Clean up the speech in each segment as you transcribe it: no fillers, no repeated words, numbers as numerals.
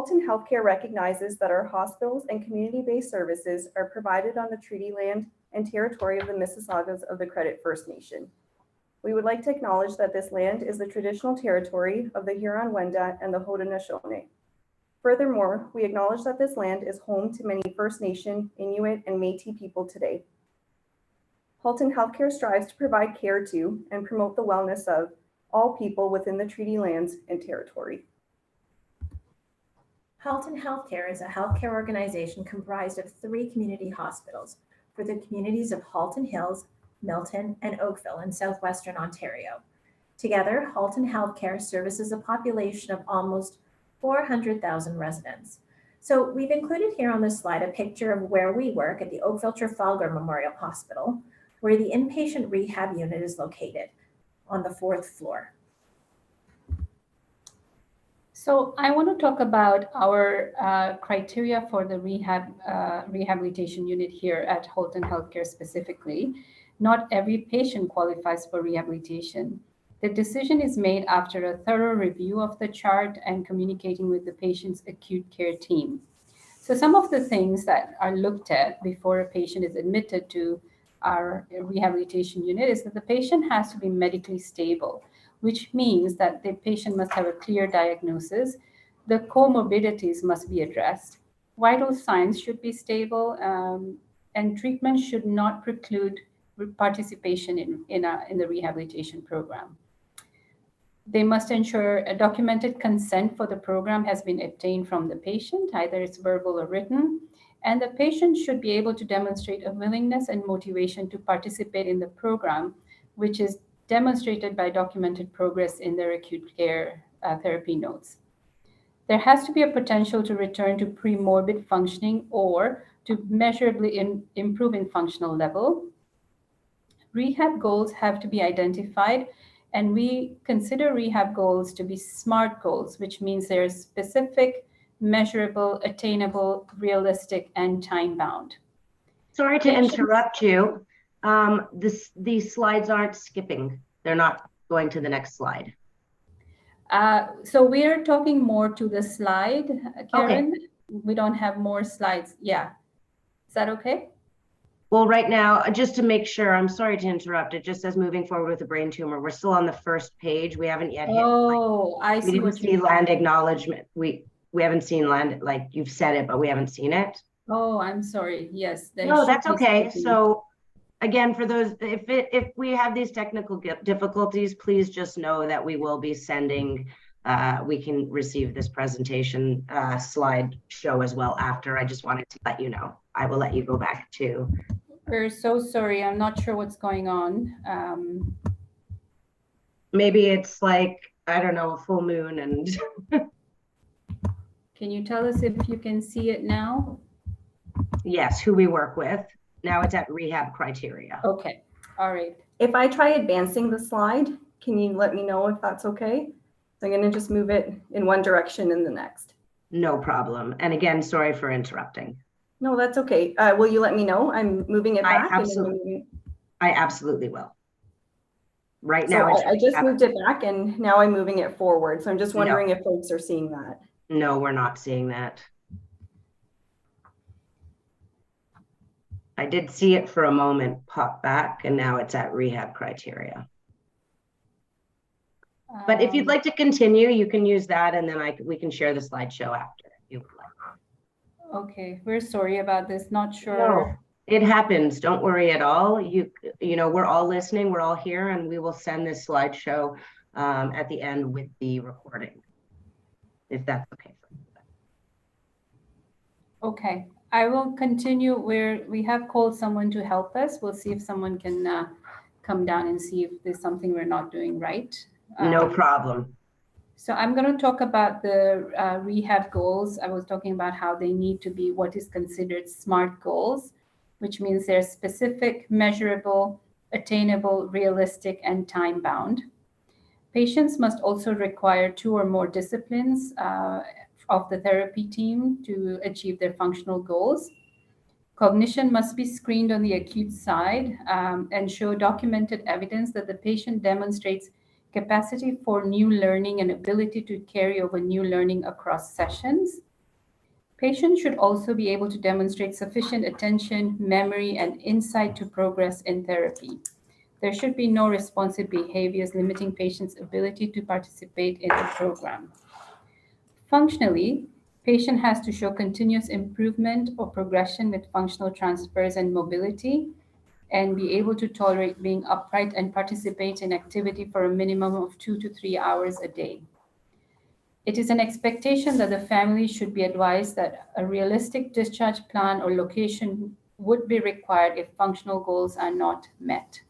Halton Healthcare recognizes that our hospitals and community-based services are provided on the treaty land and territory of the Mississaugas of the Credit First Nation. We would like to acknowledge that this land is the traditional territory of the Huron-Wendat and the Haudenosaunee. Furthermore, we acknowledge that this land is home to many First Nation, Inuit, and Métis people today. Halton Healthcare strives to provide care to and promote the wellness of all people within the treaty lands and territory. Halton Healthcare is a healthcare organization comprised of 3 community hospitals for the communities of Halton Hills, Milton, and Oakville in southwestern Ontario. Together, Halton Healthcare services a population of almost 400,000 residents. So we've included here on this slide a picture of where we work at the Oakville Trafalgar Memorial Hospital, where the inpatient rehab unit is located on the 4th floor. So I want to talk about our criteria for the rehabilitation unit here at Halton Healthcare specifically. Not every patient qualifies for rehabilitation. The decision is made after a thorough review of the chart and communicating with the patient's acute care team. So some of the things that are looked at before a patient is admitted to our rehabilitation unit is that the patient has to be medically stable, which means that the patient must have a clear diagnosis. The comorbidities must be addressed. Vital signs should be stable, and treatment should not preclude participation in the rehabilitation program. They must ensure a documented consent for the program has been obtained from the patient, either it's verbal or written, and the patient should be able to demonstrate a willingness and motivation to participate in the program, which is demonstrated by documented progress in their acute care therapy notes. There has to be a potential to return to pre-morbid functioning or to measurably improve in functional level. Rehab goals have to be identified, and we consider rehab goals to be SMART goals, which means they're specific, measurable, attainable, realistic, and time-bound. Sorry to interrupt you. These slides aren't skipping. They're not going to the next slide. So we're talking more to the slide, Karen. Okay. We don't have more slides. Yeah. Is that okay? Well, right now, just to make sure, I'm sorry to interrupt. It just says moving forward with a brain tumor. We're still on the first page. We haven't yet hit. Oh, I see. We didn't see land acknowledgement. We haven't seen land, like you've said it, but we haven't seen it. Oh, I'm sorry. Yes. No, that's okay. So again, for those, if we have these technical difficulties, please just know that we will be sending, we can receive this presentation slideshow as well after. I just wanted to let you know. I will let you go back to. We're so sorry. I'm not sure what's going on. Maybe it's like, I don't know, a full moon and. Can you tell us if you can see it now? Yes, who we work with. Now it's at rehab criteria. Okay, all right. If I try advancing the slide, can you let me know if that's okay? So I'm going to just move it in one direction and the next. No problem. And again, sorry for interrupting. No, that's okay. Will you let me know? I'm moving it back. I absolutely will. Right So now. I just moved it back and now I'm moving it forward. So I'm just wondering if folks are seeing that. No, we're not seeing that. I did see it for a moment pop back and now it's at rehab criteria. But if you'd like to continue, you can use that and then we can share the slideshow after if you would like. Okay, we're sorry about this. Not sure. No, it happens. Don't worry at all. You know, we're all listening. We're all here, and we will send this slideshow at the end with the recording, if that's okay for you. Okay, I will continue where we have called someone to help us. We'll see if someone can come down and see if there's something we're not doing right. No problem. So I'm going to talk about the rehab goals. I was talking about how they need to be what is considered SMART goals, which means they're specific, measurable, attainable, realistic, and time-bound. Patients must also require 2 or more disciplines of the therapy team to achieve their functional goals. Cognition must be screened on the acute side and show documented evidence that the patient demonstrates capacity for new learning and ability to carry over new learning across sessions. Patients should also be able to demonstrate sufficient attention, memory, and insight to progress in therapy. There should be no responsive behaviors limiting patients' ability to participate in the program. Functionally, patient has to show continuous improvement or progression with functional transfers and mobility, and be able to tolerate being upright and participate in activity for a minimum of 2 to 3 hours a day. It is an expectation that the family should be advised that a realistic discharge plan or location would be required if functional goals are not met.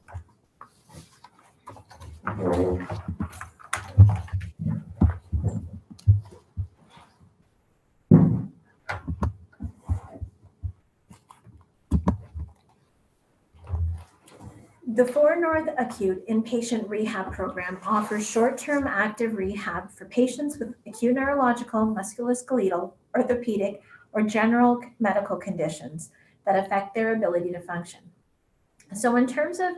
The 4 North Acute Inpatient Rehab Program offers short-term active rehab for patients with acute neurological, musculoskeletal, orthopedic, or general medical conditions that affect their ability to function. So in terms of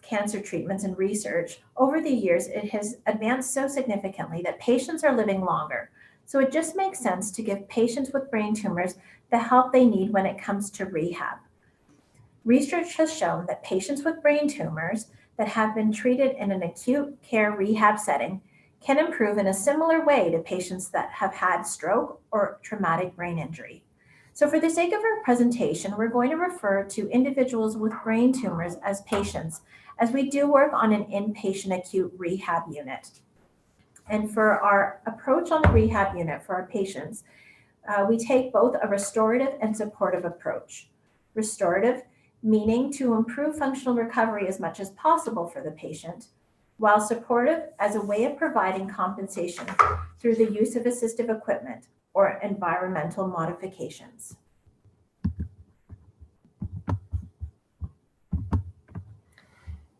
cancer treatments and research, over the years, it has advanced so significantly that patients are living longer. So it just makes sense to give patients with brain tumors the help they need when it comes to rehab. Research has shown that patients with brain tumors that have been treated in an acute care rehab setting can improve in a similar way to patients that have had stroke or traumatic brain injury. So for the sake of our presentation, we're going to refer to individuals with brain tumors as patients, as we do work on an inpatient acute rehab unit. And for our approach on the rehab unit for our patients, we take both a restorative and supportive approach. Restorative meaning to improve functional recovery as much as possible for the patient, while supportive as a way of providing compensation through the use of assistive equipment or environmental modifications.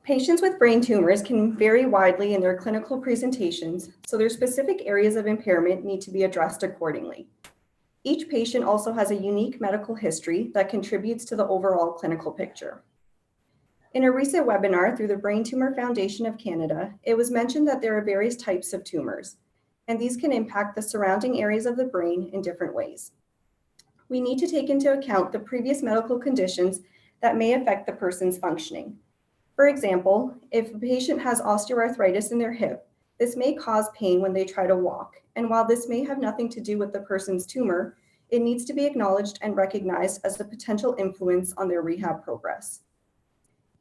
Patients with brain tumors can vary widely in their clinical presentations, so their specific areas of impairment need to be addressed accordingly. Each patient also has a unique medical history that contributes to the overall clinical picture. In a recent webinar through the Brain Tumor Foundation of Canada, it was mentioned that there are various types of tumors, and these can impact the surrounding areas of the brain in different ways. We need to take into account the previous medical conditions that may affect the person's functioning. For example, if a patient has osteoarthritis in their hip, this may cause pain when they try to walk, and while this may have nothing to do with the person's tumor, it needs to be acknowledged and recognized as a potential influence on their rehab progress.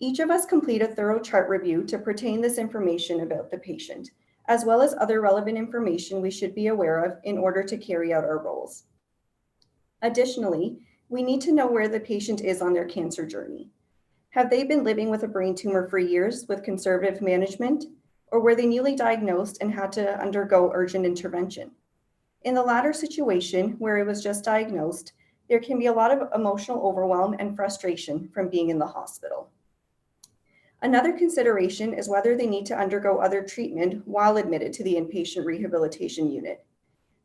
Each of us complete a thorough chart review to pertain this information about the patient, as well as other relevant information we should be aware of in order to carry out our roles. Additionally, we need to know where the patient is on their cancer journey. Have they been living with a brain tumor for years with conservative management, or were they newly diagnosed and had to undergo urgent intervention? In the latter situation, where it was just diagnosed, there can be a lot of emotional overwhelm and frustration from being in the hospital. Another consideration is whether they need to undergo other treatment while admitted to the inpatient rehabilitation unit.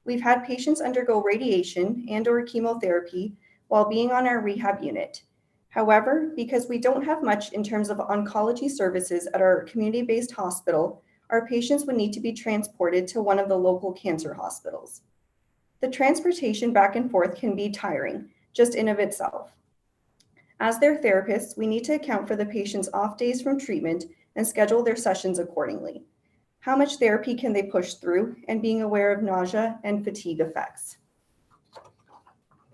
We've had patients undergo radiation and/or chemotherapy while being on our rehab unit. However, because we don't have much in terms of oncology services at our community-based hospital, our patients would need to be transported to one of the local cancer hospitals. The transportation back and forth can be tiring, just in of itself. As their therapists, we need to account for the patient's off days from treatment and schedule their sessions accordingly. How much therapy can they push through, and being aware of nausea and fatigue effects.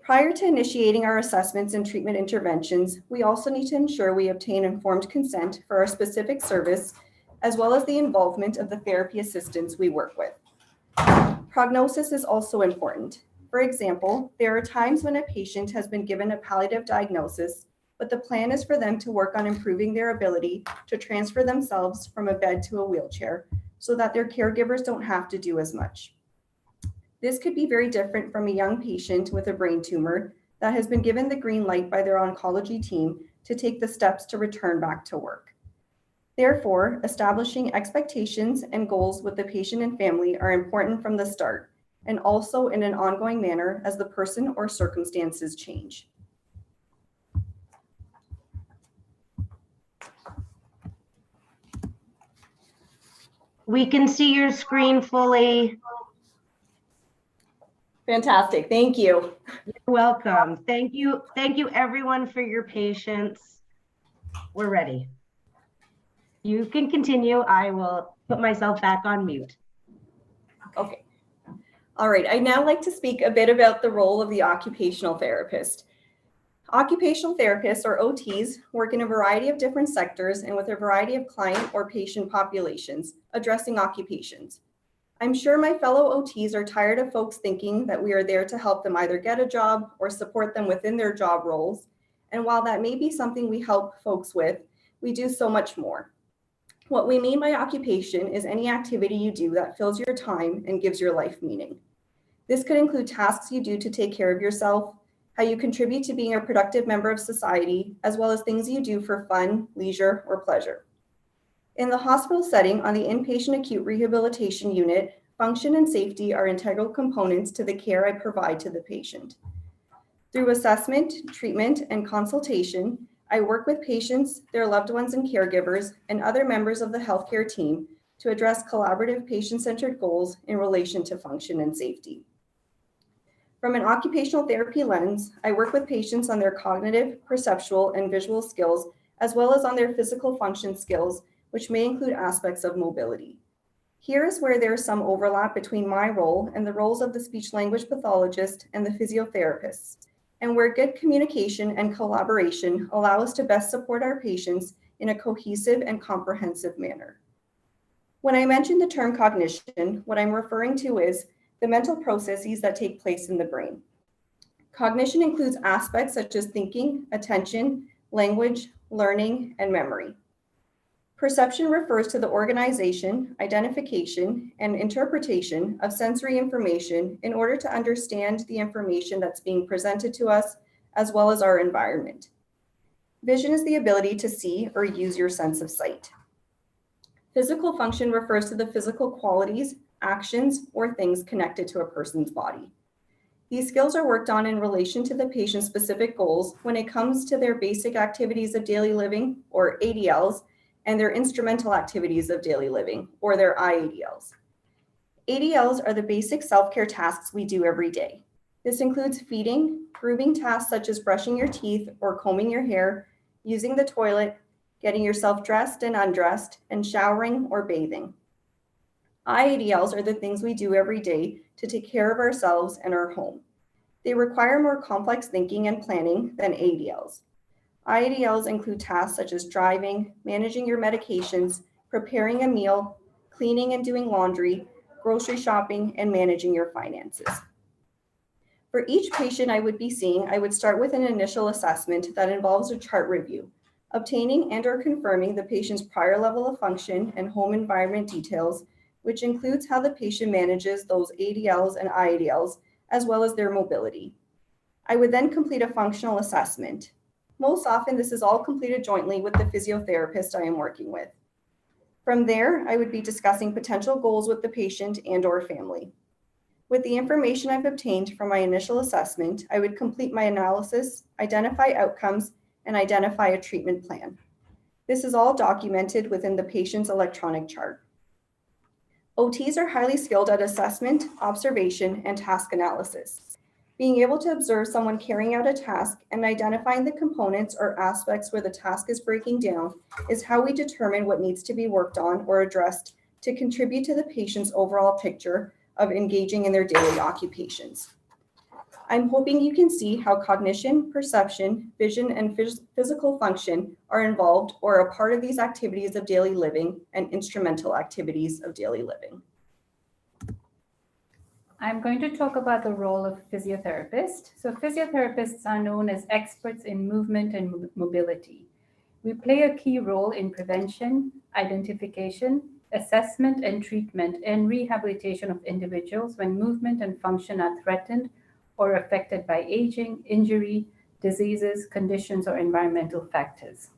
Prior to initiating our assessments and treatment interventions, we also need to ensure we obtain informed consent for our specific service, as well as the involvement of the therapy assistants we work with. Prognosis is also important. For example, there are times when a patient has been given a palliative diagnosis, but the plan is for them to work on improving their ability to transfer themselves from a bed to a wheelchair so that their caregivers don't have to do as much. This could be very different from a young patient with a brain tumor that has been given the green light by their oncology team to take the steps to return back to work. Therefore, establishing expectations and goals with the patient and family are important from the start, and also in an ongoing manner as the person or circumstances change. We can see your screen fully. Fantastic. Thank you. You're welcome. Thank you everyone for your patience. We're ready. You can continue. I will put myself back on mute. Okay. All right. I'd now like to speak a bit about the role of the occupational therapist. Occupational therapists, or OTs, work in a variety of different sectors and with a variety of client or patient populations, addressing occupations. I'm sure my fellow OTs are tired of folks thinking that we are there to help them either get a job or support them within their job roles. And while that may be something we help folks with, we do so much more. What we mean by occupation is any activity you do that fills your time and gives your life meaning. This could include tasks you do to take care of yourself, how you contribute to being a productive member of society, as well as things you do for fun, leisure, or pleasure. In the hospital setting, on the inpatient acute rehabilitation unit, function and safety are integral components to the care I provide to the patient. Through assessment, treatment, and consultation, I work with patients, their loved ones and caregivers, and other members of the healthcare team to address collaborative patient-centered goals in relation to function and safety. From an occupational therapy lens, I work with patients on their cognitive, perceptual, and visual skills, as well as on their physical function skills, which may include aspects of mobility. Here is where there is some overlap between my role and the roles of the speech-language pathologist and the physiotherapists, and where good communication and collaboration allow us to best support our patients in a cohesive and comprehensive manner. When I mention the term cognition, what I'm referring to is the mental processes that take place in the brain. Cognition includes aspects such as thinking, attention, language, learning, and memory. Perception refers to the organization, identification, and interpretation of sensory information in order to understand the information that's being presented to us, as well as our environment. Vision is the ability to see or use your sense of sight. Physical function refers to the physical qualities, actions, or things connected to a person's body. These skills are worked on in relation to the patient's specific goals when it comes to their basic activities of daily living, or ADLs, and their instrumental activities of daily living, or their IADLs. ADLs are the basic self-care tasks we do every day. This includes feeding, grooming tasks such as brushing your teeth or combing your hair, using the toilet, getting yourself dressed and undressed, and showering or bathing. IADLs are the things we do every day to take care of ourselves and our home. They require more complex thinking and planning than ADLs. IADLs include tasks such as driving, managing your medications, preparing a meal, cleaning and doing laundry, grocery shopping, and managing your finances. For each patient I would be seeing, I would start with an initial assessment that involves a chart review, obtaining and/or confirming the patient's prior level of function and home environment details, which includes how the patient manages those ADLs and IADLs, as well as their mobility. I would then complete a functional assessment. Most often, this is all completed jointly with the physiotherapist I am working with. From there, I would be discussing potential goals with the patient and/or family. With the information I've obtained from my initial assessment, I would complete my analysis, identify outcomes, and identify a treatment plan. This is all documented within the patient's electronic chart. OTs are highly skilled at assessment, observation, and task analysis. Being able to observe someone carrying out a task and identifying the components or aspects where the task is breaking down is how we determine what needs to be worked on or addressed to contribute to the patient's overall picture of engaging in their daily occupations. I'm hoping you can see how cognition, perception, vision, and physical function are involved or a part of these activities of daily living and instrumental activities of daily living. I'm going to talk about the role of physiotherapist. So physiotherapists are known as experts in movement and mobility. We play a key role in prevention, identification, assessment and treatment, and rehabilitation of individuals when movement and function are threatened or affected by aging, injury, diseases, conditions, or environmental factors.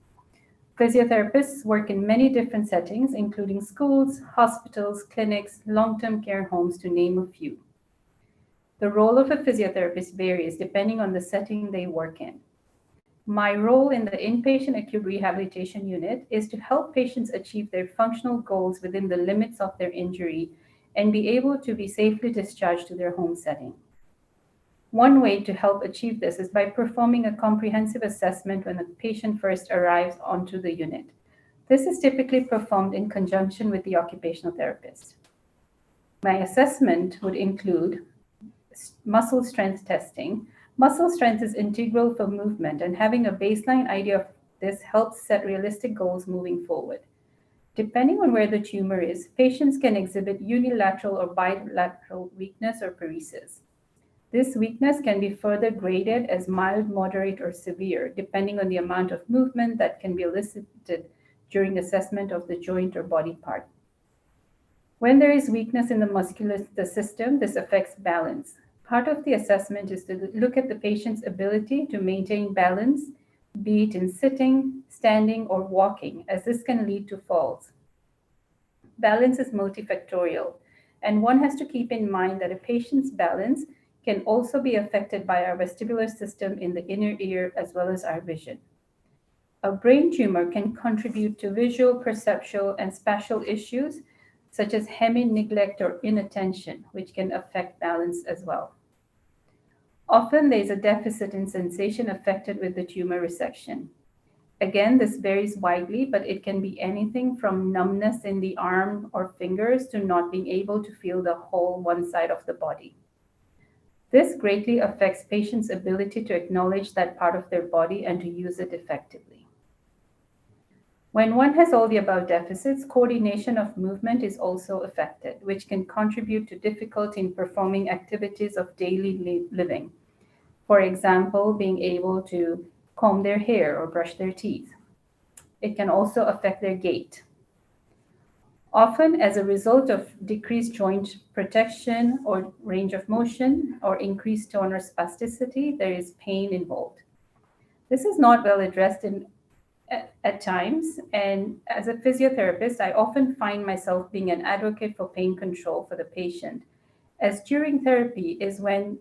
Physiotherapists work in many different settings, including schools, hospitals, clinics, long-term care homes, to name a few. The role of a physiotherapist varies depending on the setting they work in. My role in the inpatient acute rehabilitation unit is to help patients achieve their functional goals within the limits of their injury and be able to be safely discharged to their home setting. One way to help achieve this is by performing a comprehensive assessment when the patient first arrives onto the unit. This is typically performed in conjunction with the occupational therapist. My assessment would include muscle strength testing. Muscle strength is integral for movement, and having a baseline idea of this helps set realistic goals moving forward. Depending on where the tumor is, patients can exhibit unilateral or bilateral weakness or paresis. This weakness can be further graded as mild, moderate, or severe, depending on the amount of movement that can be elicited during assessment of the joint or body part. When there is weakness in the muscular system, this affects balance. Part of the assessment is to look at the patient's ability to maintain balance, be it in sitting, standing, or walking, as this can lead to falls. Balance is multifactorial, and one has to keep in mind that a patient's balance can also be affected by our vestibular system in the inner ear as well as our vision. A brain tumor can contribute to visual, perceptual, and spatial issues such as hemi-neglect or inattention, which can affect balance as well. Often there's a deficit in sensation affected with the tumor resection. Again, this varies widely, but it can be anything from numbness in the arm or fingers to not being able to feel the whole one side of the body. This greatly affects patients' ability to acknowledge that part of their body and to use it effectively. When one has all the above deficits, coordination of movement is also affected, which can contribute to difficulty in performing activities of daily living. For example, being able to comb their hair or brush their teeth. It can also affect their gait. Often, as a result of decreased joint protection or range of motion or increased tone or spasticity, there is pain involved. This is not well addressed at times, and as a physiotherapist, I often find myself being an advocate for pain control for the patient, as during therapy is when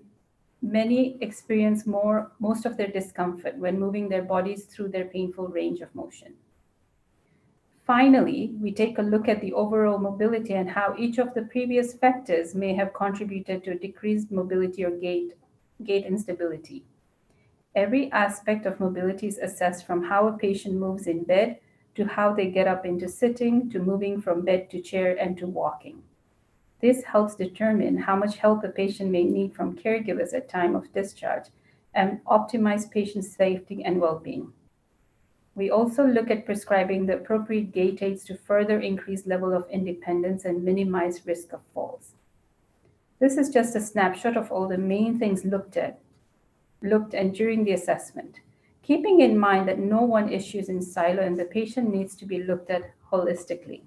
many experience most of their discomfort when moving their bodies through their painful range of motion. Finally, we take a look at the overall mobility and how each of the previous factors may have contributed to decreased mobility or gait instability. Every aspect of mobility is assessed from how a patient moves in bed to how they get up into sitting, to moving from bed to chair and to walking. This helps determine how much help a patient may need from caregivers at time of discharge and optimize patient safety and well-being. We also look at prescribing the appropriate gait aids to further increase level of independence and minimize risk of falls. This is just a snapshot of all the main things looked and during the assessment, keeping in mind that no one issue is in silo and the patient needs to be looked at holistically.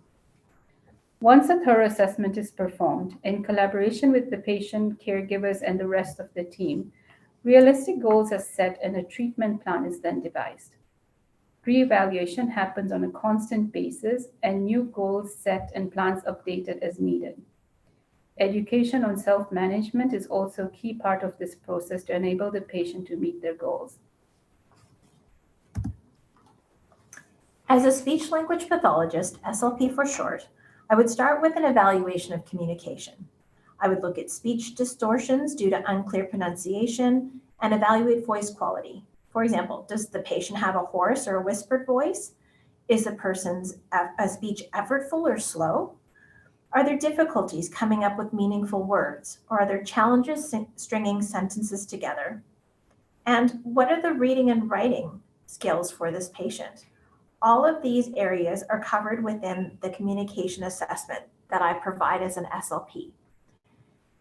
Once a thorough assessment is performed, in collaboration with the patient, caregivers, and the rest of the team, realistic goals are set and a treatment plan is then devised. Re-evaluation happens on a constant basis and new goals set and plans updated as needed. Education on self-management is also a key part of this process to enable the patient to meet their goals. As a speech-language pathologist, SLP for short, I would start with an evaluation of communication. I would look at speech distortions due to unclear pronunciation and evaluate voice quality. For example, does the patient have a hoarse or a whispered voice? Is the person's speech effortful or slow? Are there difficulties coming up with meaningful words, or are there challenges stringing sentences together? And what are the reading and writing skills for this patient? All of these areas are covered within the communication assessment that I provide as an SLP.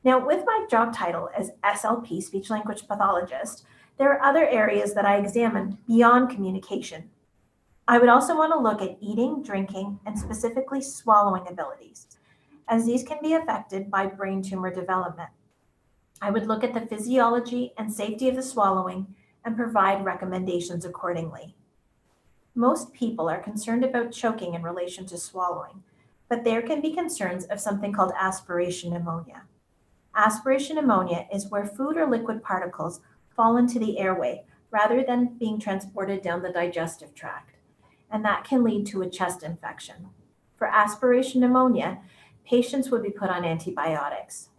Now, with my job title as SLP, Speech-Language Pathologist, there are other areas that I examined beyond communication. I would also want to look at eating, drinking, and specifically swallowing abilities, as these can be affected by brain tumor development. I would look at the physiology and safety of the swallowing and provide recommendations accordingly. Most people are concerned about choking in relation to swallowing, but there can be concerns of something called aspiration pneumonia. Aspiration pneumonia is where food or liquid particles fall into the airway rather than being transported down the digestive tract, and that can lead to a chest infection. For aspiration pneumonia, patients would be put on antibiotics.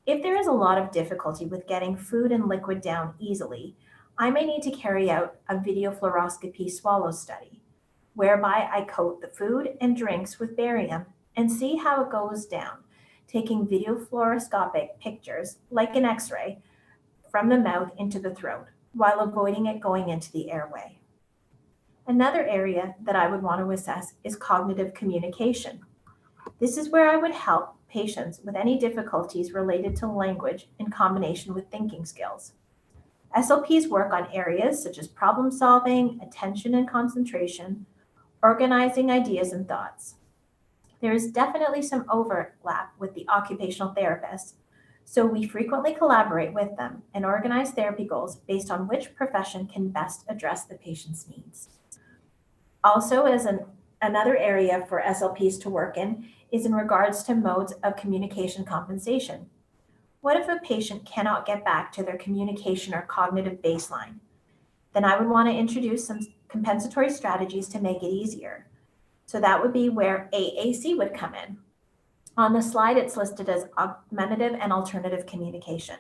If there is a lot of difficulty with getting food and liquid down easily, I may need to carry out a video fluoroscopy swallow study, whereby I coat the food and drinks with barium and see how it goes down, taking video fluoroscopic pictures, like an X-ray, from the mouth into the throat, while avoiding it going into the airway. Another area that I would want to assess is cognitive communication. This is where I would help patients with any difficulties related to language in combination with thinking skills. SLPs work on areas such as problem solving, attention and concentration, organizing ideas and thoughts. There is definitely some overlap with the occupational therapists, so we frequently collaborate with them and organize therapy goals based on which profession can best address the patient's needs. Also, as another area for SLPs to work in is in regards to modes of communication compensation. What if a patient cannot get back to their communication or cognitive baseline? Then I would want to introduce some compensatory strategies to make it easier. So that would be where AAC would come in. On the slide, it's listed as augmentative and alternative communication.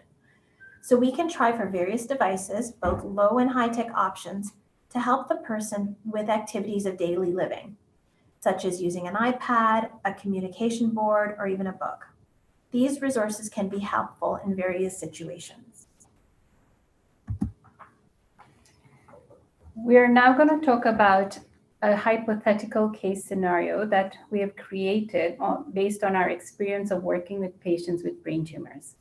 So we can try for various devices, both low and high-tech options, to help the person with activities of daily living, such as using an iPad, a communication board, or even a book. These resources can be helpful in various situations. We're now going to talk about a hypothetical case scenario that we have created based on our experience of working with patients with brain tumors.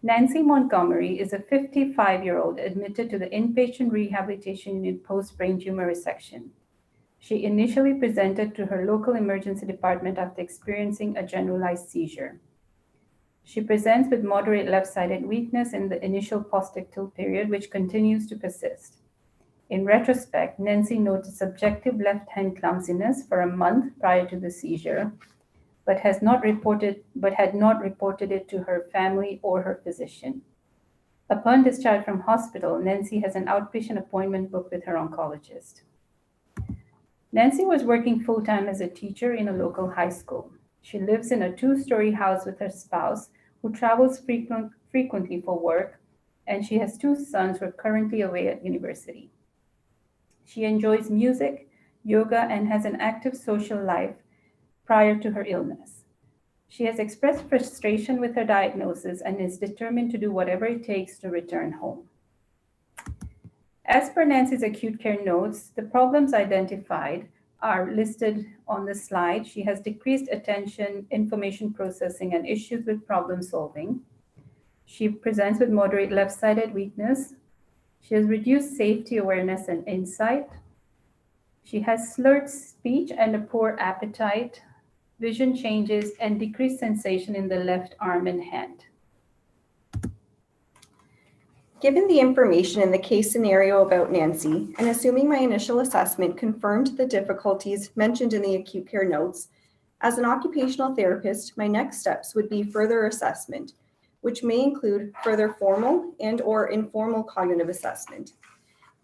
Nancy Montgomery is a 55-year-old admitted to the Inpatient Rehabilitation Unit post-brain tumor resection. She initially presented to her local emergency department after experiencing a generalized seizure. She presents with moderate left-sided weakness in the initial postictal period, which continues to persist. In retrospect, Nancy noted subjective left-hand clumsiness for a month prior to the seizure, but had not reported it to her family or her physician. Upon discharge from hospital, Nancy has an outpatient appointment booked with her oncologist. Nancy was working full-time as a teacher in a local high school. She lives in a 2-story house with her spouse, who travels frequently for work, and she has 2 sons who are currently away at university. She enjoys music, yoga, and has an active social life prior to her illness. She has expressed frustration with her diagnosis and is determined to do whatever it takes to return home. As per Nancy's acute care notes, the problems identified are listed on the slide. She has decreased attention, information processing, and issues with problem solving. She presents with moderate left-sided weakness. She has reduced safety awareness and insight. She has slurred speech and a poor appetite, vision changes, and decreased sensation in the left arm and hand. Given the information in the case scenario about Nancy, and assuming my initial assessment confirmed the difficulties mentioned in the acute care notes, as an occupational therapist, my next steps would be further assessment, which may include further formal and/or informal cognitive assessment.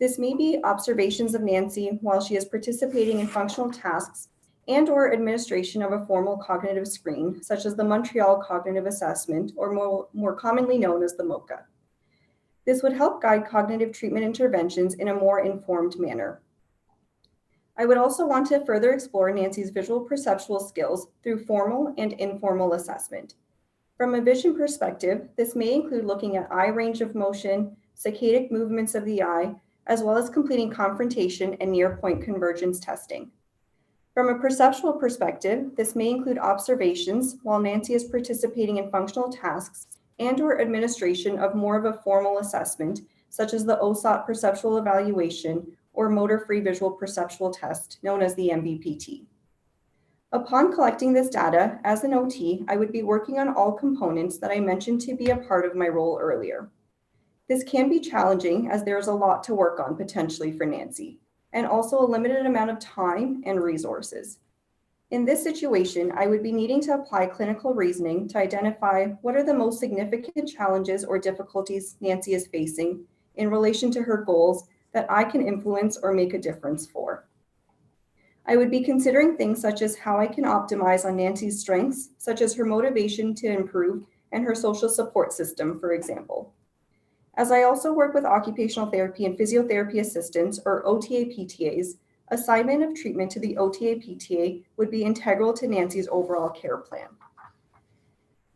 This may be observations of Nancy while she is participating in functional tasks and/or administration of a formal cognitive screen, such as the Montreal Cognitive Assessment, or more commonly known as the MOCA. This would help guide cognitive treatment interventions in a more informed manner. I would also want to further explore Nancy's visual perceptual skills through formal and informal assessment. From a vision perspective, this may include looking at eye range of motion, saccadic movements of the eye, as well as completing confrontation and near-point convergence testing. From a perceptual perspective, this may include observations while Nancy is participating in functional tasks and/or administration of more of a formal assessment, such as the OSOT perceptual evaluation or motor free visual perceptual test, known as the MVPT. Upon collecting this data, as an OT, I would be working on all components that I mentioned to be a part of my role earlier. This can be challenging as there is a lot to work on potentially for Nancy, and also a limited amount of time and resources. In this situation, I would be needing to apply clinical reasoning to identify what are the most significant challenges or difficulties Nancy is facing in relation to her goals that I can influence or make a difference for. I would be considering things such as how I can optimize on Nancy's strengths, such as her motivation to improve and her social support system, for example. As I also work with occupational therapy and physiotherapy assistants, or OTA PTAs, assignment of treatment to the OTA PTA would be integral to Nancy's overall care plan.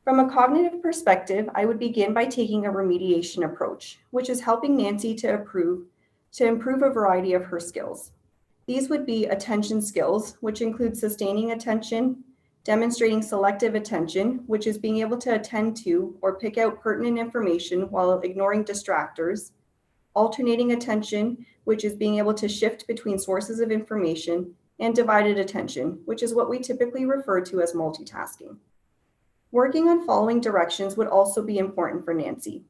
From a cognitive perspective, I would begin by taking a remediation approach, which is helping Nancy to improve a variety of her skills. These would be attention skills, which include sustaining attention, demonstrating selective attention, which is being able to attend to or pick out pertinent information while ignoring distractors, alternating attention, which is being able to shift between sources of information, and divided attention, which is what we typically refer to as multitasking. Working on following directions would also be important for Nancy.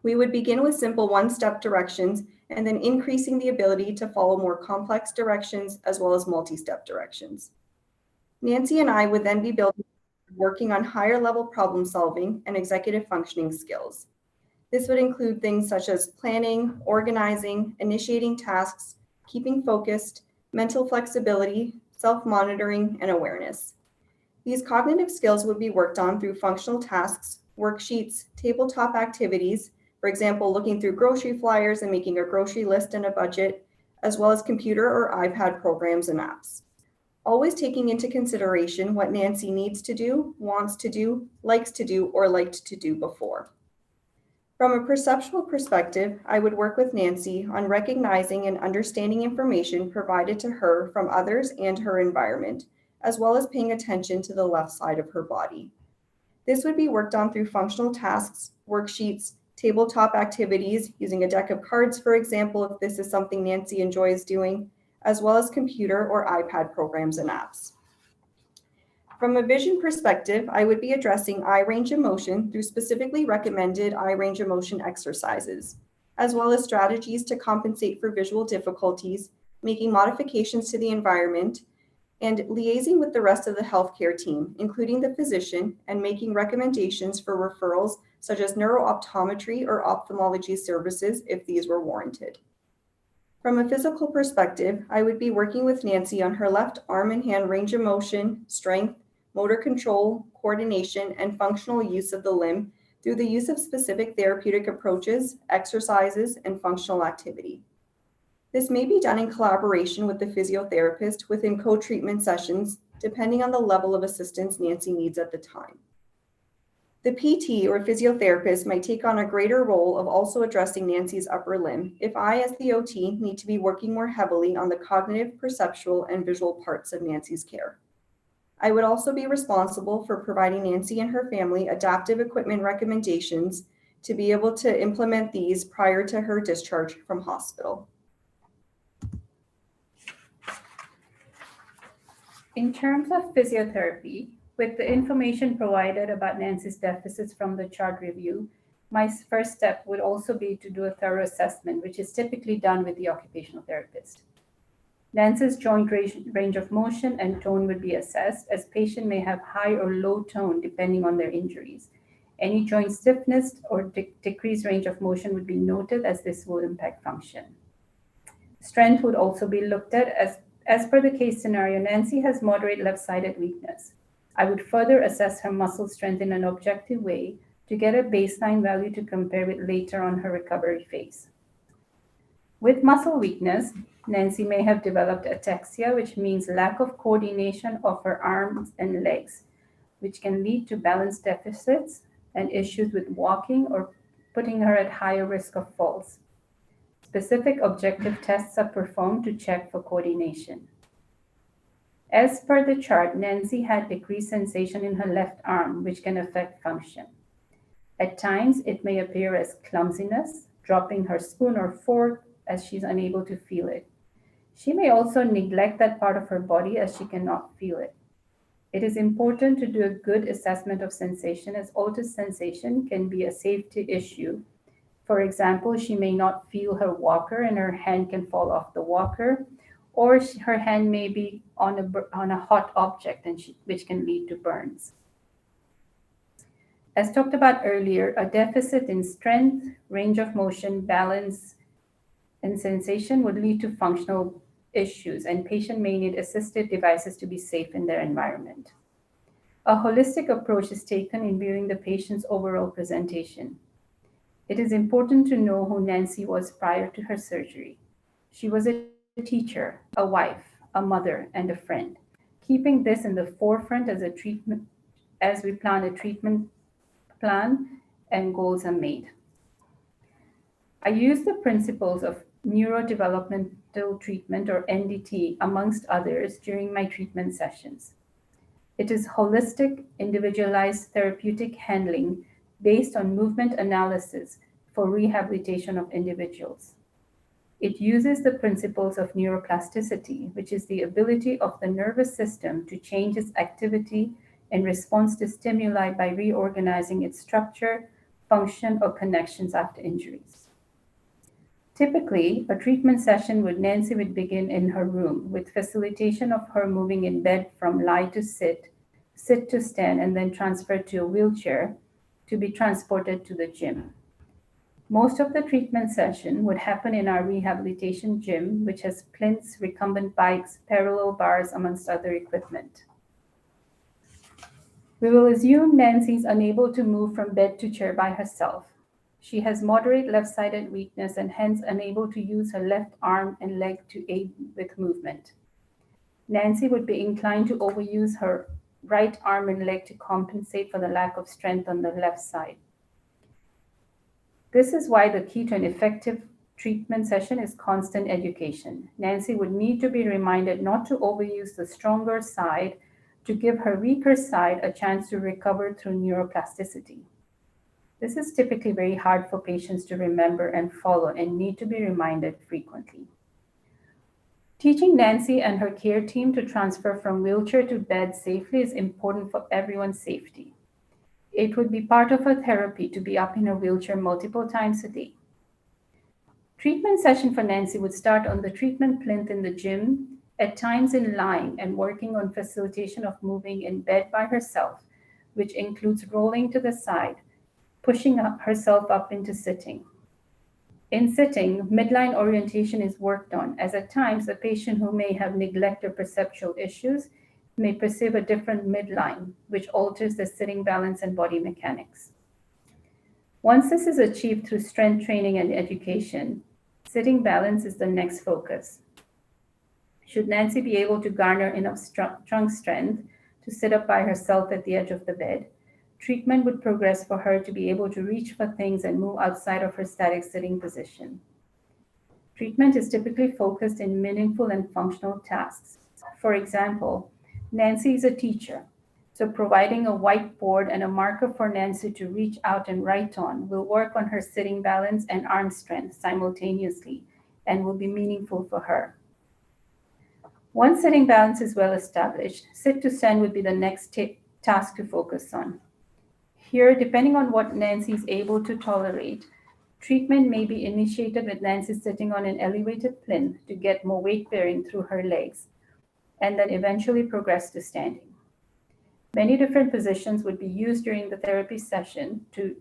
We would begin with simple one-step directions and then increasing the ability to follow more complex directions as well as multi-step directions. Nancy and I would then be working on higher level problem solving and executive functioning skills. This would include things such as planning, organizing, initiating tasks, keeping focused, mental flexibility, self-monitoring, and awareness. These cognitive skills would be worked on through functional tasks, worksheets, tabletop activities, for example, looking through grocery flyers and making a grocery list and a budget, as well as computer or iPad programs and apps. Always taking into consideration what Nancy needs to do, wants to do, likes to do, or liked to do before. From a perceptual perspective, I would work with Nancy on recognizing and understanding information provided to her from others and her environment, as well as paying attention to the left side of her body. This would be worked on through functional tasks, worksheets, tabletop activities, using a deck of cards, for example, if this is something Nancy enjoys doing, as well as computer or iPad programs and apps. From a vision perspective, I would be addressing eye range of motion through specifically recommended eye range of motion exercises, as well as strategies to compensate for visual difficulties, making modifications to the environment, and liaising with the rest of the healthcare team, including the physician, and making recommendations for referrals such as neurooptometry or ophthalmology services if these were warranted. From a physical perspective, I would be working with Nancy on her left arm and hand range of motion, strength, motor control, coordination, and functional use of the limb through the use of specific therapeutic approaches, exercises, and functional activity. This may be done in collaboration with the physiotherapist within co-treatment sessions, depending on the level of assistance Nancy needs at the time. The PT or physiotherapist might take on a greater role of also addressing Nancy's upper limb if I, as the OT, need to be working more heavily on the cognitive, perceptual, and visual parts of Nancy's care. I would also be responsible for providing Nancy and her family adaptive equipment recommendations to be able to implement these prior to her discharge from hospital. In terms of physiotherapy, with the information provided about Nancy's deficits from the chart review, my first step would also be to do a thorough assessment, which is typically done with the occupational therapist. Nancy's joint range of motion and tone would be assessed, as patient may have high or low tone depending on their injuries. Any joint stiffness or decreased range of motion would be noted, as this will impact function. Strength would also be looked at, as per the case scenario, Nancy has moderate left-sided weakness. I would further assess her muscle strength in an objective way to get a baseline value to compare with later on her recovery phase. With muscle weakness, Nancy may have developed ataxia, which means lack of coordination of her arms and legs, which can lead to balance deficits and issues with walking or putting her at higher risk of falls. Specific objective tests are performed to check for coordination. As per the chart, Nancy had decreased sensation in her left arm, which can affect function. At times, it may appear as clumsiness, dropping her spoon or fork as she's unable to feel it. She may also neglect that part of her body as she cannot feel it. It is important to do a good assessment of sensation, as altered sensation can be a safety issue. For example, she may not feel her walker and her hand can fall off the walker, or her hand may be on a hot object, which can lead to burns. As talked about earlier, a deficit in strength, range of motion, balance, and sensation would lead to functional issues, and patient may need assistive devices to be safe in their environment. A holistic approach is taken in viewing the patient's overall presentation. It is important to know who Nancy was prior to her surgery. She was a teacher, a wife, a mother, and a friend. Keeping this in the forefront as we plan a treatment plan and goals are made. I use the principles of neurodevelopmental treatment, or NDT, amongst others during my treatment sessions. It is holistic, individualized therapeutic handling based on movement analysis for rehabilitation of individuals. It uses the principles of neuroplasticity, which is the ability of the nervous system to change its activity in response to stimuli by reorganizing its structure, function, or connections after injuries. Typically, a treatment session with Nancy would begin in her room with facilitation of her moving in bed from lie to sit, sit to stand, and then transferred to a wheelchair to be transported to the gym. Most of the treatment session would happen in our rehabilitation gym, which has plinths, recumbent bikes, parallel bars, amongst other equipment. We will assume Nancy's unable to move from bed to chair by herself. She has moderate left-sided weakness and hence unable to use her left arm and leg to aid with movement. Nancy would be inclined to overuse her right arm and leg to compensate for the lack of strength on the left side. This is why the key to an effective treatment session is constant education. Nancy would need to be reminded not to overuse the stronger side to give her weaker side a chance to recover through neuroplasticity. This is typically very hard for patients to remember and follow and need to be reminded frequently. Teaching Nancy and her care team to transfer from wheelchair to bed safely is important for everyone's safety. It would be part of her therapy to be up in her wheelchair multiple times a day. Treatment session for Nancy would start on the treatment plinth in the gym, at times in lying and working on facilitation of moving in bed by herself, which includes rolling to the side, pushing herself up into sitting. In sitting, midline orientation is worked on, as at times a patient who may have neglect or perceptual issues may perceive a different midline, which alters the sitting balance and body mechanics. Once this is achieved through strength training and education, sitting balance is the next focus. Should Nancy be able to garner enough trunk strength to sit up by herself at the edge of the bed, treatment would progress for her to be able to reach for things and move outside of her static sitting position. Treatment is typically focused in meaningful and functional tasks. For example, Nancy is a teacher, so providing a whiteboard and a marker for Nancy to reach out and write on will work on her sitting balance and arm strength simultaneously and will be meaningful for her. Once sitting balance is well established, sit to stand would be the next task to focus on. Here, depending on what Nancy is able to tolerate, treatment may be initiated with Nancy sitting on an elevated plinth to get more weight bearing through her legs, and then eventually progress to standing. Many different positions would be used during the therapy session to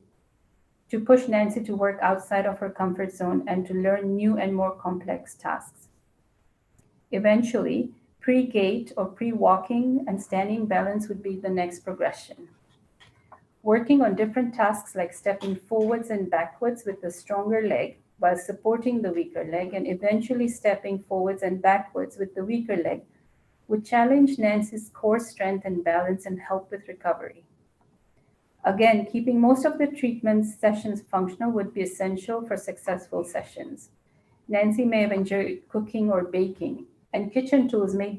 push Nancy to work outside of her comfort zone and to learn new and more complex tasks. Eventually, pre-gait or pre-walking and standing balance would be the next progression. Working on different tasks like stepping forwards and backwards with the stronger leg while supporting the weaker leg, and eventually stepping forwards and backwards with the weaker leg would challenge Nancy's core strength and balance and help with recovery. Again, keeping most of the treatment sessions functional would be essential for successful sessions. Nancy may have enjoyed cooking or baking, and kitchen tools may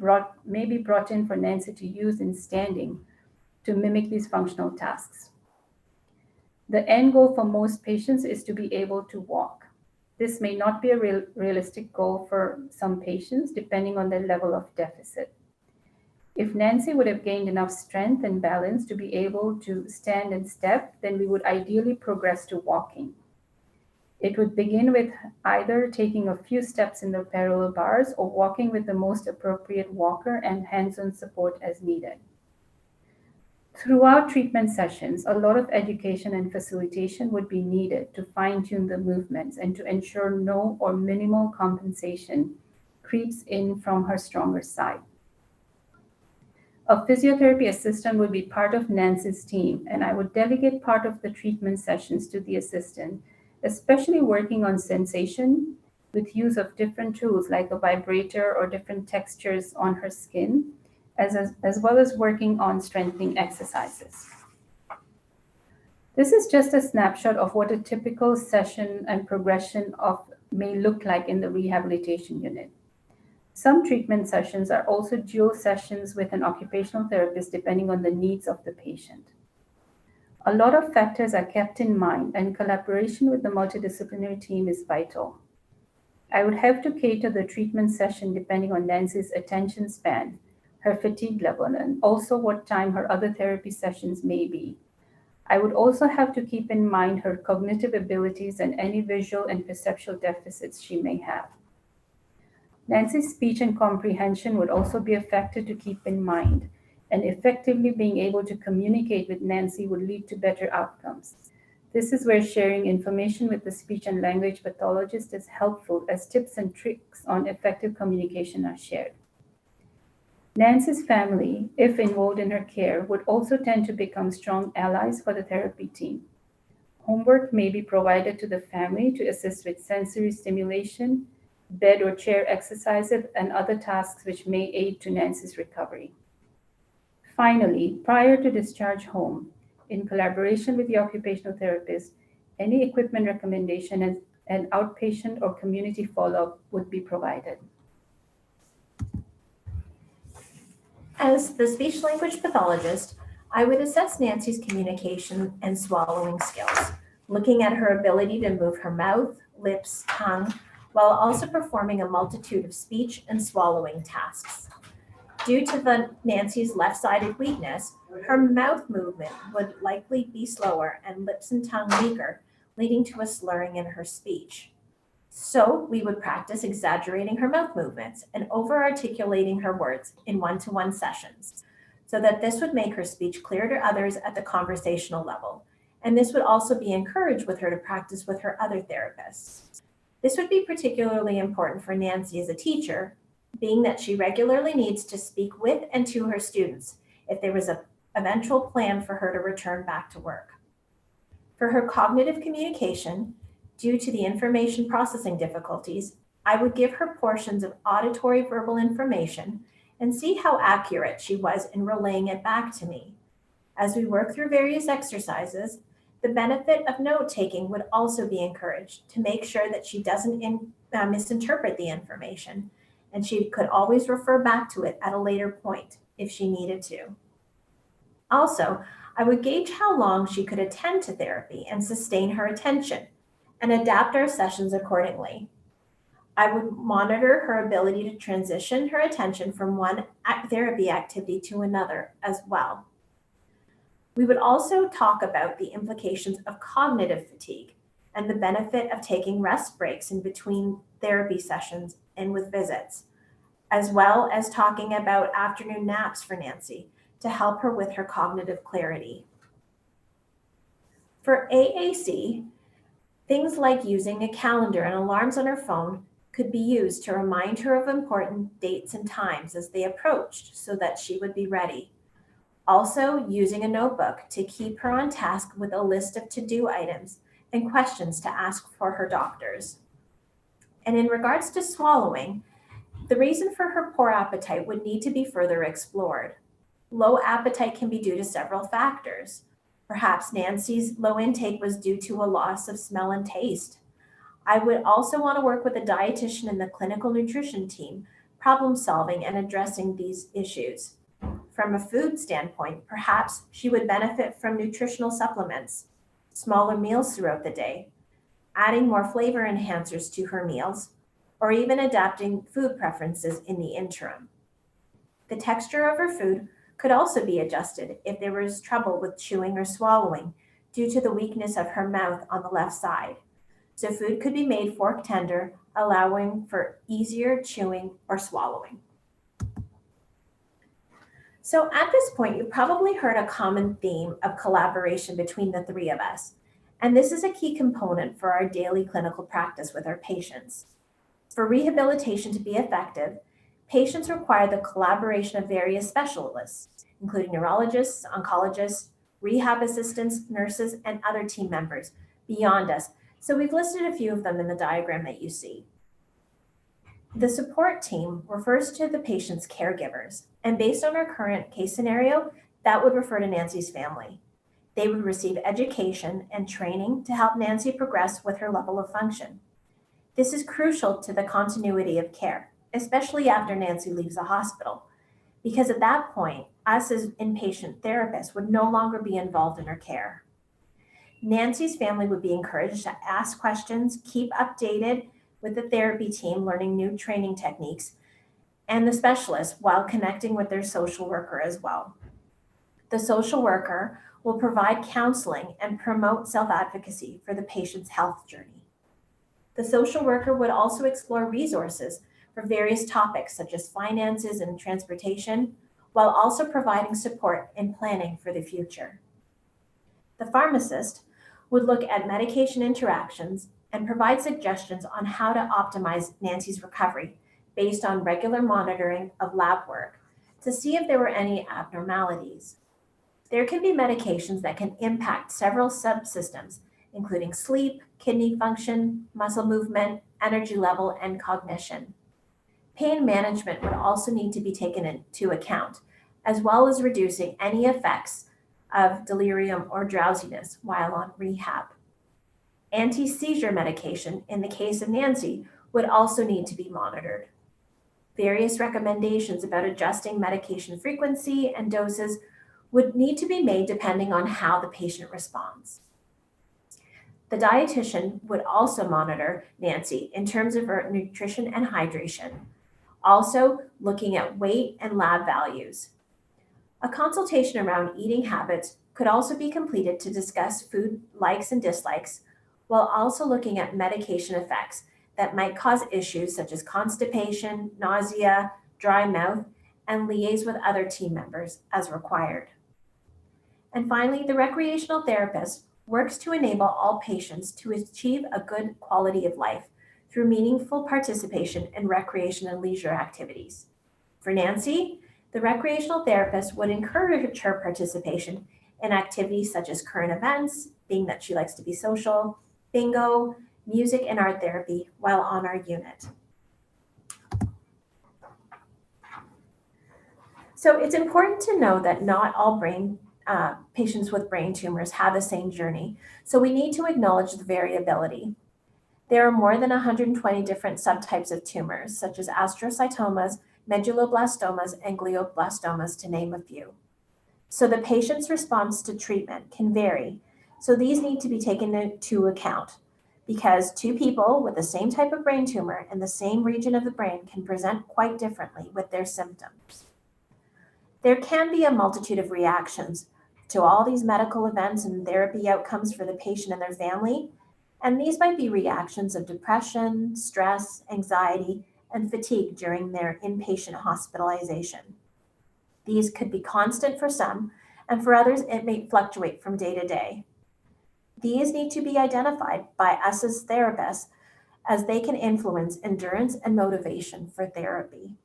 be brought in for Nancy to use in standing to mimic these functional tasks. The end goal for most patients is to be able to walk. This may not be a realistic goal for some patients, depending on their level of deficit. If Nancy would have gained enough strength and balance to be able to stand and step, then we would ideally progress to walking. It would begin with either taking a few steps in the parallel bars or walking with the most appropriate walker and hands-on support as needed. Throughout treatment sessions, a lot of education and facilitation would be needed to fine-tune the movements and to ensure no or minimal compensation creeps in from her stronger side. A physiotherapy assistant would be part of Nancy's team, and I would delegate part of the treatment sessions to the assistant, especially working on sensation with use of different tools like a vibrator or different textures on her skin, as well as working on strengthening exercises. This is just a snapshot of what a typical session and progression may look like in the rehabilitation unit. Some treatment sessions are also dual sessions with an occupational therapist depending on the needs of the patient. A lot of factors are kept in mind, and collaboration with the multidisciplinary team is vital. I would have to cater the treatment session depending on Nancy's attention span, her fatigue level, and also what time her other therapy sessions may be. I would also have to keep in mind her cognitive abilities and any visual and perceptual deficits she may have. Nancy's speech and comprehension would also be a factor to keep in mind, and effectively being able to communicate with Nancy would lead to better outcomes. This is where sharing information with the speech and language pathologist is helpful, as tips and tricks on effective communication are shared. Nancy's family, if involved in her care, would also tend to become strong allies for the therapy team. Homework may be provided to the family to assist with sensory stimulation, bed or chair exercises, and other tasks which may aid to Nancy's recovery. Finally, prior to discharge home, in collaboration with the occupational therapist, any equipment recommendation and outpatient or community follow-up would be provided. As the speech-language pathologist, I would assess Nancy's communication and swallowing skills, looking at her ability to move her mouth, lips, tongue, while also performing a multitude of speech and swallowing tasks. Due to Nancy's left-sided weakness, her mouth movement would likely be slower and lips and tongue weaker, leading to a slurring in her speech. So we would practice exaggerating her mouth movements and over-articulating her words in one-to-one sessions, so that this would make her speech clear to others at the conversational level. And this would also be encouraged with her to practice with her other therapists. This would be particularly important for Nancy as a teacher, being that she regularly needs to speak with and to her students if there was an eventual plan for her to return back to work. For her cognitive communication, due to the information processing difficulties, I would give her portions of auditory verbal information and see how accurate she was in relaying it back to me. As we work through various exercises, the benefit of note-taking would also be encouraged to make sure that she doesn't misinterpret the information, and she could always refer back to it at a later point if she needed to. Also, I would gauge how long she could attend to therapy and sustain her attention, and adapt our sessions accordingly. I would monitor her ability to transition her attention from one therapy activity to another as well. We would also talk about the implications of cognitive fatigue and the benefit of taking rest breaks in between therapy sessions and with visits, as well as talking about afternoon naps for Nancy to help her with her cognitive clarity. For AAC, things like using a calendar and alarms on her phone could be used to remind her of important dates and times as they approached so that she would be ready. Also, using a notebook to keep her on task with a list of to-do items and questions to ask for her doctors. And in regards to swallowing, the reason for her poor appetite would need to be further explored. Low appetite can be due to several factors. Perhaps Nancy's low intake was due to a loss of smell and taste. I would also want to work with a dietitian and the clinical nutrition team, problem solving and addressing these issues. From a food standpoint, perhaps she would benefit from nutritional supplements, smaller meals throughout the day, adding more flavor enhancers to her meals, or even adapting food preferences in the interim. The texture of her food could also be adjusted if there was trouble with chewing or swallowing due to the weakness of her mouth on the left side. So food could be made fork tender, allowing for easier chewing or swallowing. So at this point, you probably heard a common theme of collaboration between the three of us, and this is a key component for our daily clinical practice with our patients. For rehabilitation to be effective, Patients require the collaboration of various specialists, including neurologists, oncologists, rehab assistants, nurses, and other team members beyond us. So we've listed a few of them in the diagram that you see. The support team refers to the patient's caregivers, and based on our current case scenario, that would refer to Nancy's family. They would receive education and training to help Nancy progress with her level of function. This is crucial to the continuity of care, especially after Nancy leaves the hospital, because at that point, us as inpatient therapists would no longer be involved in her care. Nancy's family would be encouraged to ask questions, keep updated with the therapy team, learning new training techniques, and the specialist while connecting with their social worker as well. The social worker will provide counseling and promote self-advocacy for the patient's health journey. The social worker would also explore resources for various topics such as finances and transportation, while also providing support in planning for the future. The pharmacist would look at medication interactions and provide suggestions on how to optimize Nancy's recovery based on regular monitoring of lab work to see if there were any abnormalities. There can be medications that can impact several subsystems, including sleep, kidney function, muscle movement, energy level, and cognition. Pain management would also need to be taken into account, as well as reducing any effects of delirium or drowsiness while on rehab. Anti-seizure medication, in the case of Nancy, would also need to be monitored. Various recommendations about adjusting medication frequency and doses would need to be made depending on how the patient responds. The dietitian would also monitor Nancy in terms of her nutrition and hydration, also looking at weight and lab values. A consultation around eating habits could also be completed to discuss food likes and dislikes, while also looking at medication effects that might cause issues such as constipation, nausea, dry mouth, and liaise with other team members as required. And finally, the recreational therapist works to enable all patients to achieve a good quality of life through meaningful participation in recreation and leisure activities. For Nancy, the recreational therapist would encourage her participation in activities such as current events, being that she likes to be social, bingo, music, and art therapy while on our unit. So it's important to know that not all patients with brain tumors have the same journey, so we need to acknowledge the variability. There are more than 120 different subtypes of tumors, such as astrocytomas, medulloblastomas, and glioblastomas, to name a few. So the patient's response to treatment can vary, so these need to be taken into account, because two people with the same type of brain tumor in the same region of the brain can present quite differently with their symptoms. There can be a multitude of reactions to all these medical events and therapy outcomes for the patient and their family, and these might be reactions of depression, stress, anxiety, and fatigue during their inpatient hospitalization. These could be constant for some, and for others it may fluctuate from day to day. These need to be identified by us as therapists, as they can influence endurance and motivation for therapy.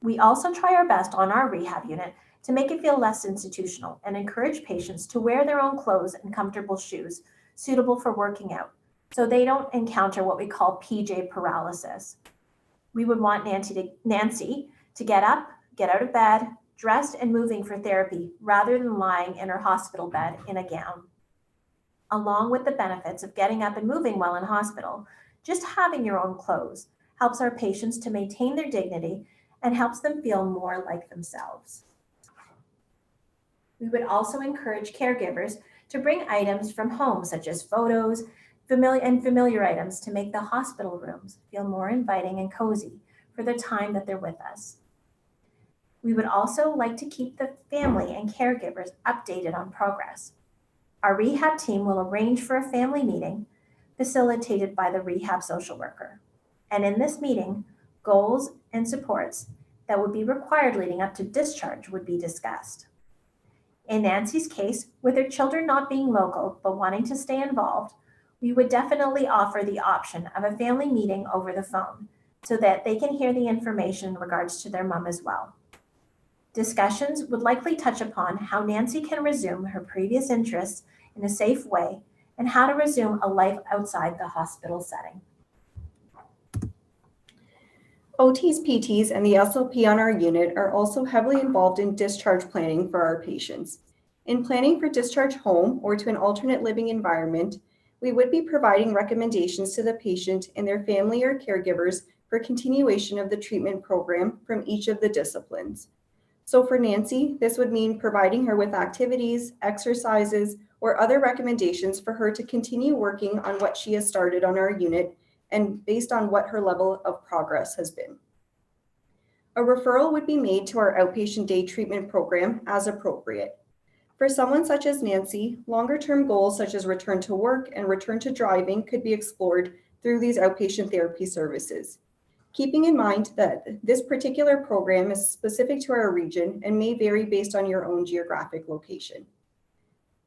We also try our best on our rehab unit to make it feel less institutional and encourage patients to wear their own clothes and comfortable shoes suitable for working out, so they don't encounter what we call PJ paralysis. We would want Nancy to get up, get out of bed, dressed and moving for therapy rather than lying in her hospital bed in a gown. Along with the benefits of getting up and moving while in hospital, just having your own clothes helps our patients to maintain their dignity and helps them feel more like themselves. We would also encourage caregivers to bring items from home, such as photos, familiar items, to make the hospital rooms feel more inviting and cozy for the time that they're with us. We would also like to keep the family and caregivers updated on progress. Our rehab team will arrange for a family meeting facilitated by the rehab social worker. And in this meeting, goals and supports that would be required leading up to discharge would be discussed. In Nancy's case, with her children not being local but wanting to stay involved, we would definitely offer the option of a family meeting over the phone so that they can hear the information in regards to their mom as well. Discussions would likely touch upon how Nancy can resume her previous interests in a safe way and how to resume a life outside the hospital setting. OTs, PTs, and the SLP on our unit are also heavily involved in discharge planning for our patients. In planning for discharge home or to an alternate living environment, we would be providing recommendations to the patient and their family or caregivers for continuation of the treatment program from each of the disciplines. So for Nancy, this would mean providing her with activities, exercises, or other recommendations for her to continue working on what she has started on our unit and based on what her level of progress has been. A referral would be made to our outpatient day treatment program as appropriate. For someone such as Nancy, longer-term goals such as return to work and return to driving could be explored through these outpatient therapy services. Keeping in mind that this particular program is specific to our region and may vary based on your own geographic location.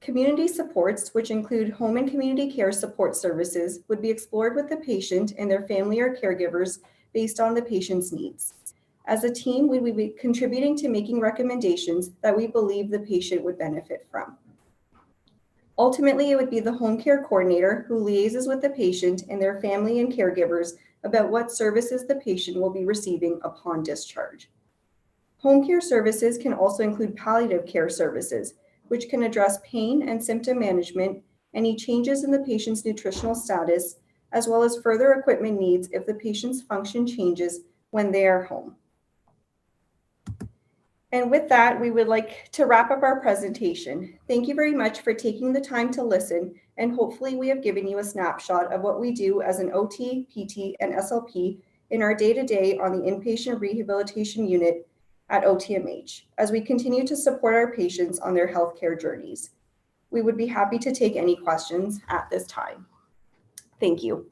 Community supports, which include home and community care support services, would be explored with the patient and their family or caregivers based on the patient's needs. As a team, we would be contributing to making recommendations that we believe the patient would benefit from. Ultimately, it would be the home care coordinator who liaises with the patient and their family and caregivers about what services the patient will be receiving upon discharge. Home care services can also include palliative care services, which can address pain and symptom management, any changes in the patient's nutritional status, as well as further equipment needs if the patient's function changes when they are home. And with that, we would like to wrap up our presentation. Thank you very much for taking the time to listen, and hopefully we have given you a snapshot of what we do as an OT, PT, and SLP in our day-to-day on the Inpatient Rehabilitation Unit at OTMH, as we continue to support our patients on their healthcare journeys. We would be happy to take any questions at this time. Thank you.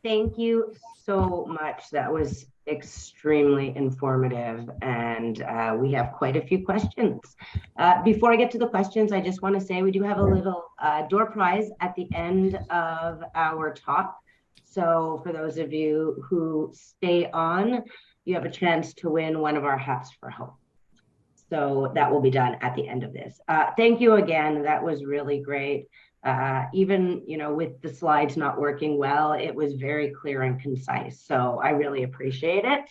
Thank you so much. That was extremely informative, and we have quite a few questions. Before I get to the questions, I just want to say we do have a little door prize at the end of our talk. So for those of you who stay on, you have a chance to win one of our hats for home. So that will be done at the end of this. Thank you again. That was really great. Even, with the slides not working well, it was very clear and concise. So I really appreciate it.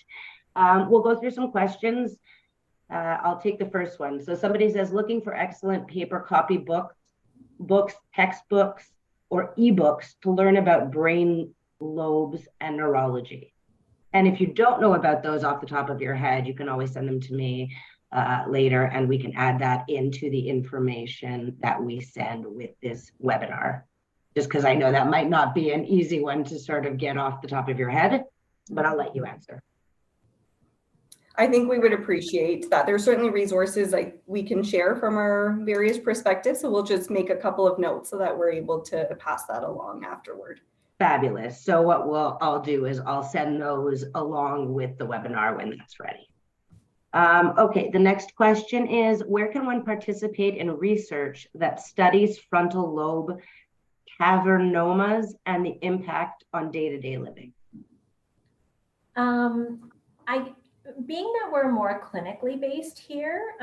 We'll go through some questions. I'll take the first one. So somebody says, looking for excellent paper copy books, textbooks, or ebooks to learn about brain lobes and neurology. And if you don't know about those off the top of your head, you can always send them to me later, and we can add that into the information that we send with this webinar. Just because I know that might not be an easy one to sort of get off the top of your head, but I'll let you answer. I think we would appreciate that. There's certainly resources like we can share from our various perspectives. So we'll just make a couple of notes so that we're able to pass that along afterward. Fabulous. So what I'll do is I'll send those along with the webinar when that's ready. Okay, the next question is, where can one participate in research that studies frontal lobe cavernomas and the impact on day-to-day living? Being that we're more clinically based here,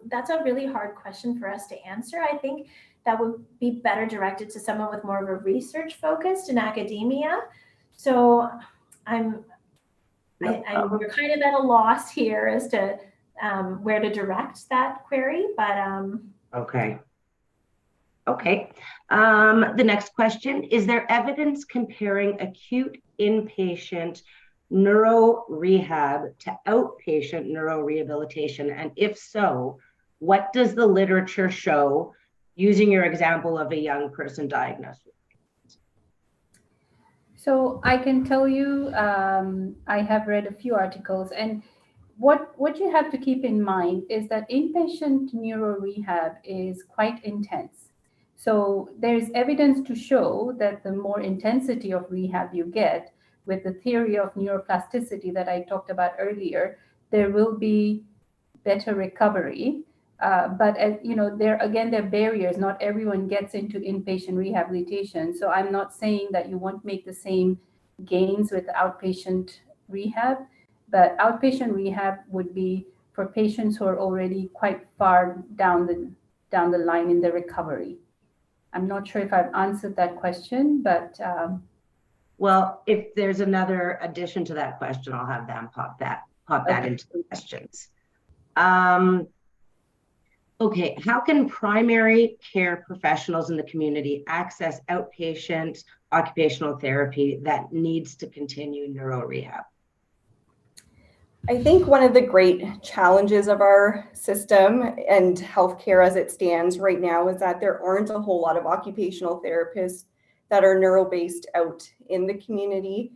that's a really hard question for us to answer. I think that would be better directed to someone with more of a research focused in academia. So we're kind of at a loss here as to where to direct that query, but Okay. The next question, is there evidence comparing acute inpatient neuro rehab to outpatient neuro rehabilitation? And if so, what does the literature show, using your example of a young person diagnosed? So I can tell you, I have read a few articles, and what you have to keep in mind is that inpatient neuro rehab is quite intense. So there's evidence to show that the more intensity of rehab you get, with the theory of neuroplasticity that I talked about earlier, there will be better recovery. But as you know, there are barriers. Not everyone gets into inpatient rehabilitation. So I'm not saying that you won't make the same gains with outpatient rehab, but outpatient rehab would be for patients who are already quite far down the line in the recovery. I'm not sure if I've answered that question, but well, if there's another addition to that question, I'll have them pop that Okay. into the questions. Okay, how can primary care professionals in the community access outpatient occupational therapy that needs to continue neuro rehab? I think one of the great challenges of our system and healthcare as it stands right now is that there aren't a whole lot of occupational therapists that are neuro-based out in the community.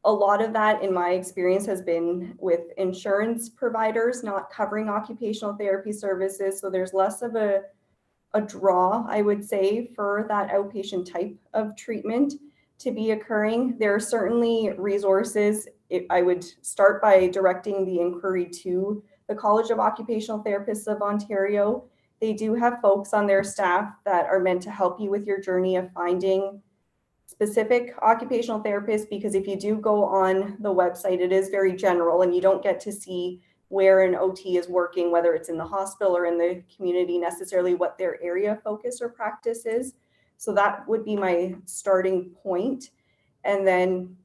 A lot of that, in my experience, has been with insurance providers not covering occupational therapy services. So there's less of a draw, I would say, for that outpatient type of treatment to be occurring. There are certainly resources. I would start by directing the inquiry to the College of Occupational Therapists of Ontario. They do have folks on their staff that are meant to help you with your journey of finding specific occupational therapists, because if you do go on the website, it is very general and you don't get to see where an OT is working, whether it's in the hospital or in the community, necessarily what their area of focus or practice is. So that would be my starting point. And then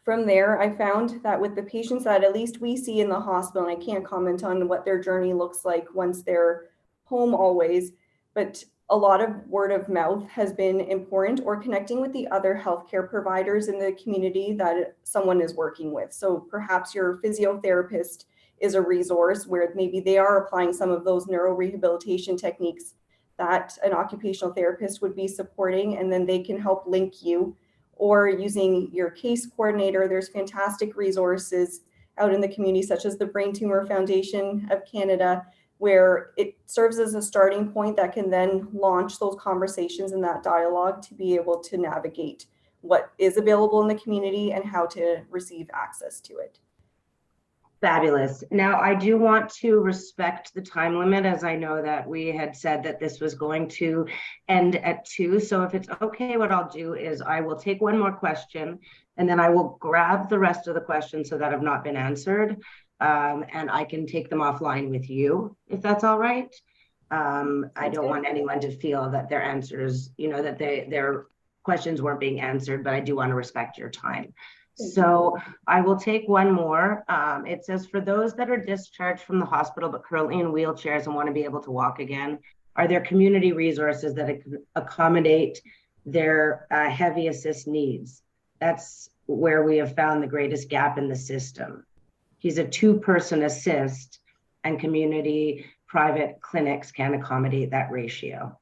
from there, I found that with the patients that at least we see in the hospital, and I can't comment on what their journey looks like once they're home always, but a lot of word of mouth has been important, or connecting with the other healthcare providers in the community that someone is working with. So perhaps your physiotherapist is a resource where maybe they are applying some of those neurorehabilitation techniques that an occupational therapist would be supporting, and then they can help link you. Or using your case coordinator, there's fantastic resources out in the community, such as the Brain Tumor Foundation of Canada, where it serves as a starting point that can then launch those conversations and that dialogue to be able to navigate what is available in the community and how to receive access to it. Fabulous. Now, I do want to respect the time limit, as I know that we had said that this was going to end at 2. So if it's okay, what I'll do is I will take one more question and then I will grab the rest of the questions so that have not been answered. And I can take them offline with you, if that's all right. I don't want anyone to feel that their answers, that their questions weren't being answered, but I do want to respect your time. So I will take one more. It says, for those that are discharged from the hospital but currently in wheelchairs and want to be able to walk again, are there community resources that accommodate their heavy assist needs? That's where we have found the greatest gap in the system. He's a 2-person assist, and community private clinics can accommodate that ratio.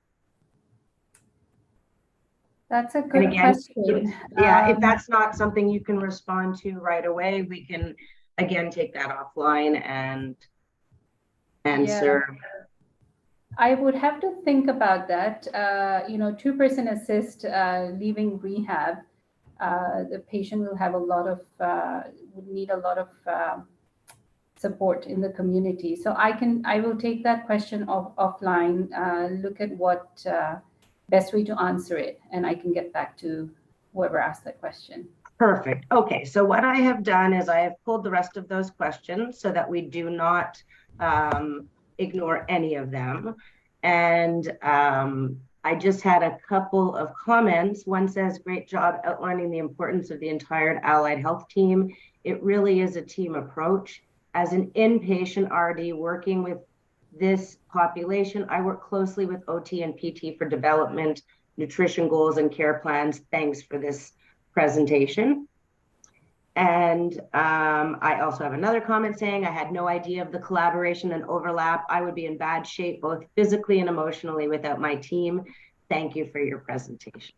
That's a good question. If that's not something you can respond to right away, we can again take that offline and answer. Yeah. I would have to think about that. 2-person assist leaving rehab, the patient will have would need a lot of support in the community. So I will take that question offline, look at what best way to answer it, and I can get back to whoever asked that question. Perfect. Okay, so what I have done is I have pulled the rest of those questions so that we do not ignore any of them. And I just had a couple of comments. One says, great job outlining the importance of the entire allied health team. It really is a team approach. As an inpatient RD working with this population, I work closely with OT and PT for development, nutrition goals, and care plans. Thanks for this presentation. And I also have another comment saying, I had no idea of the collaboration and overlap. I would be in bad shape, both physically and emotionally, without my team. Thank you for your presentation.